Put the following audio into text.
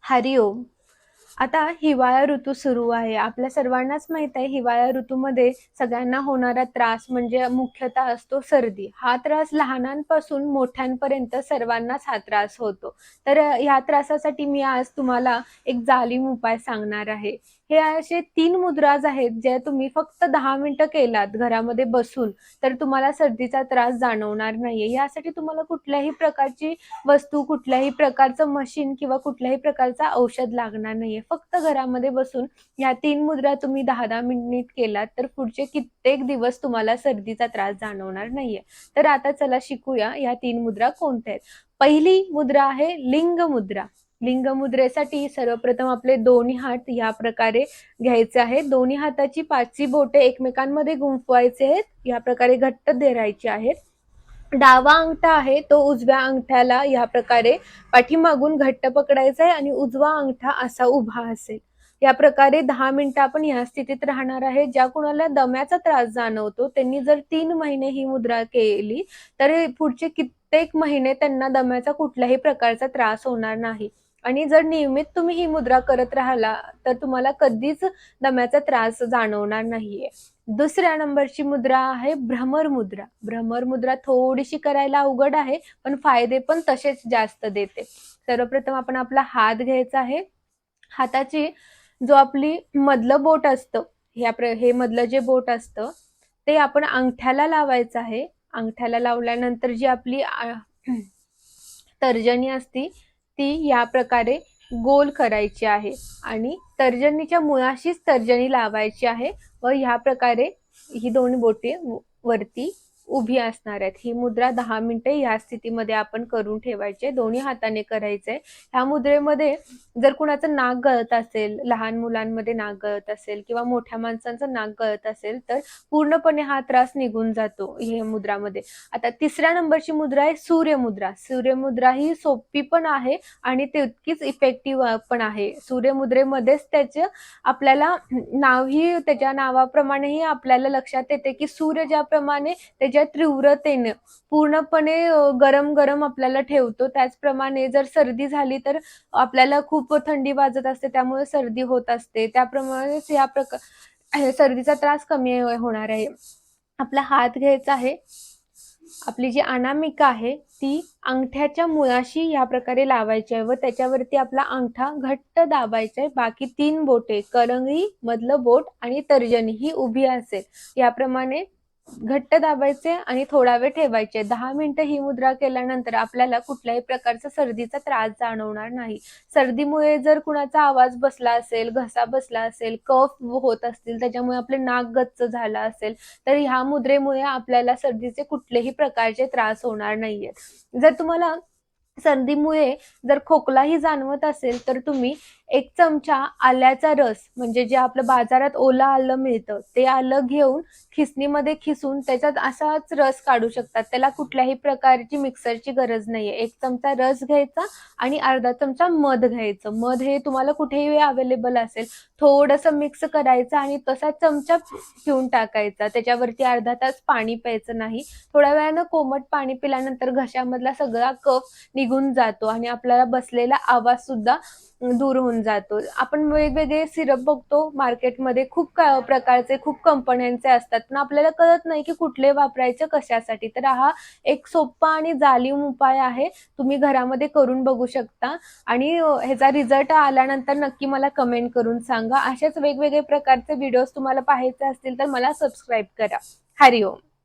हरिओम. आता हिवाळा ऋतू सुरू आहे. आपल्या सर्वांनाच माहीत आहे हिवाळा ऋतूमध्ये सगळ्यांना होणारा त्रास म्हणजे मुख्यतः असतो सर्दी. हा त्रास लहानांपासून मोठ्यांपर्यंत सर्वांनाच हा त्रास होतो. तर ह्या त्रासासाठी मी आज तुम्हाला एक जालीम उपाय सांगणार आहे. हे असे 3 मुद्राज आहेत जे तुम्ही फक्त 10 मिनिटं केलात घरामध्ये बसून तर तुम्हाला सर्दीचा त्रास जाणवणार नाहीये. यासाठी तुम्हाला कुठल्याही प्रकारची वस्तू, कुठल्याही प्रकारचं मशीन किंवा कुठल्याही प्रकारचं औषध लागणार नाहीये. फक्त घरामध्ये बसून या 3 मुद्रा तुम्ही 10-10 मिनिट केलात तर पुढचे कित्येक दिवस तुम्हाला सर्दीचा त्रास जाणवणार नाहीये. तर आता चला शिकूया या 3 मुद्रा कोणत्या आहेत. पहिली मुद्रा आहे लिंग मुद्रा. लिंग मुद्रेसाठी सर्वप्रथम आपले दोन्ही हात या प्रकारे घ्यायचे आहेत. दोन्ही हाताची 5 बोटे एकमेकांमध्ये गुंफवायचे आहेत. या प्रकारे घट्ट धरायची आहेत. डावा अंगठा आहे तो उजव्या अंगठ्याला या प्रकारे पाठीमागून घट्ट पकडायचा आहे आणि उजवा अंगठा असा उभा असेल. या प्रकारे 10 मिनिटं आपण या स्थितीत राहणार आहे. ज्या कुणाला दम्याचा त्रास जाणवतो त्यांनी जर 3 महिने ही मुद्रा केली तर पुढचे कित्येक महिने त्यांना दम्याचा कुठल्याही प्रकारचा त्रास होणार नाही. आणि जर नियमित तुम्ही ही मुद्रा करत राहिला तर तुम्हाला कधीच दम्याचा त्रास जाणवणार नाहीये. दुसऱ्या नंबरची मुद्रा आहे भ्रमर मुद्रा. भ्रमर मुद्रा थोडीशी करायला अवघड आहे पण फायदे पण तसेच जास्त देते. सर्वप्रथम आपण आपला हात घ्यायचा आहे. हाताची जो आपली मधलं बोट असतं हे मधलं जे बोट असतं ते आपण अंगठ्याला लावायचं आहे. अंगठ्याला लावल्यानंतर जी आपली तर्जनी असती ती या प्रकारे गोल करायची आहे आणि तर्जनीच्या मुळाशीच तर्जनी लावायची आहे व ह्या प्रकारे ही दोन बोटे वरती उभी असणार आहेत. ही मुद्रा 10 मिनिटे या स्थितीमध्ये आपण करून ठेवायचे. दोन्ही हाताने करायचे. ह्या मुद्रेमध्ये जर कुणाचं नाक गळत असेल, लहान मुलांमध्ये नाक गळत असेल किंवा मोठ्या माणसांचं नाक गळत असेल तर पूर्णपणे हा त्रास निघून जातो या मुद्रामध्ये. आता तिसऱ्या नंबरची मुद्रा आहे सूर्यमुद्रा. सूर्यमुद्रा ही सोपी पण आहे आणि तितकीच इफेक्टिव्ह पण आहे. सूर्यमुद्रेमध्येच त्याचं आपल्याला नावही त्याच्या नावाप्रमाणेही आपल्याला लक्षात येते की सूर्य ज्याप्रमाणे त्याच्या तीव्रतेने पूर्णपणे गरम गरम आपल्याला ठेवतो त्याचप्रमाणे जर सर्दी झाली तर आपल्याला खूप थंडी वाजत असते त्यामुळे सर्दी होत असते. त्याप्रमाणेच या सर्दीचा त्रास कमी होणार आहे. आपला हात घ्यायचा आहे. आपली जी अनामिका आहे ती अंगठ्याच्या मुळाशी या प्रकारे लावायची आहे व त्याच्यावरती आपला अंगठा घट्ट दाबायचा आहे. बाकी 3 बोटे करंगळी, मधलं बोट आणि तर्जनी ही उभी असेल. याप्रमाणे घट्ट दाबायचे आणि थोडा वेळ ठेवायचे. 10 मिनिटं ही मुद्रा केल्यानंतर आपल्याला कुठल्याही प्रकारचा सर्दीचा त्रास जाणवणार नाही. सर्दीमुळे जर कुणाचा आवाज बसला असेल, घसा बसला असेल, कफ होत असतील, त्याच्यामुळे आपले नाक गच्च झालं असेल तर ह्या मुद्रेमुळे आपल्याला सर्दीचे कुठलेही प्रकारचे त्रास होणार नाहीयेत. जर तुम्हाला सर्दीमुळे जर खोकलाही जाणवत असेल तर तुम्ही 1 चमचा आल्याचा रस म्हणजे जे आपलं बाजारात ओलं आलं मिळतं ते आलं घेऊन खिसणीमध्ये खिसून त्याच्यात असाच रस काढू शकतात. त्याला कुठल्याही प्रकारची मिक्सरची गरज नाहीये. 1 चमचा रस घ्यायचा आणि अर्धा चमचा मध घ्यायचं. मध हे तुम्हाला कुठेही अवेलेबल असेल. थोडंसं मिक्स करायचं आणि तसा चमचा पिऊन टाकायचा. त्याच्यावरती अर्धा तास पाणी प्यायचं नाही. थोड्या वेळानं कोमट पाणी पिल्यानंतर घशामधला सगळा कफ निघून जातो आणि आपल्याला बसलेला आवाज सुद्धा दूर होऊन जातो. आपण वेगवेगळे सिरप बघतो मार्केटमध्ये खूप प्रकारचे खूप कंपन्यांचे असतात पण आपल्याला कळत नाही की कुठले वापरायचे कशासाठी. तर हा एक सोपा आणि जालीम उपाय आहे. तुम्ही घरामध्ये करून बघू शकता आणि ह्याचा रिझल्ट आल्यानंतर नक्की मला कमेंट करून सांगा. असेच वेगवेगळे प्रकारचे व्हिडिओज तुम्हाला पाहायचे असतील तर मला सबस्क्राईब करा. हरिओम.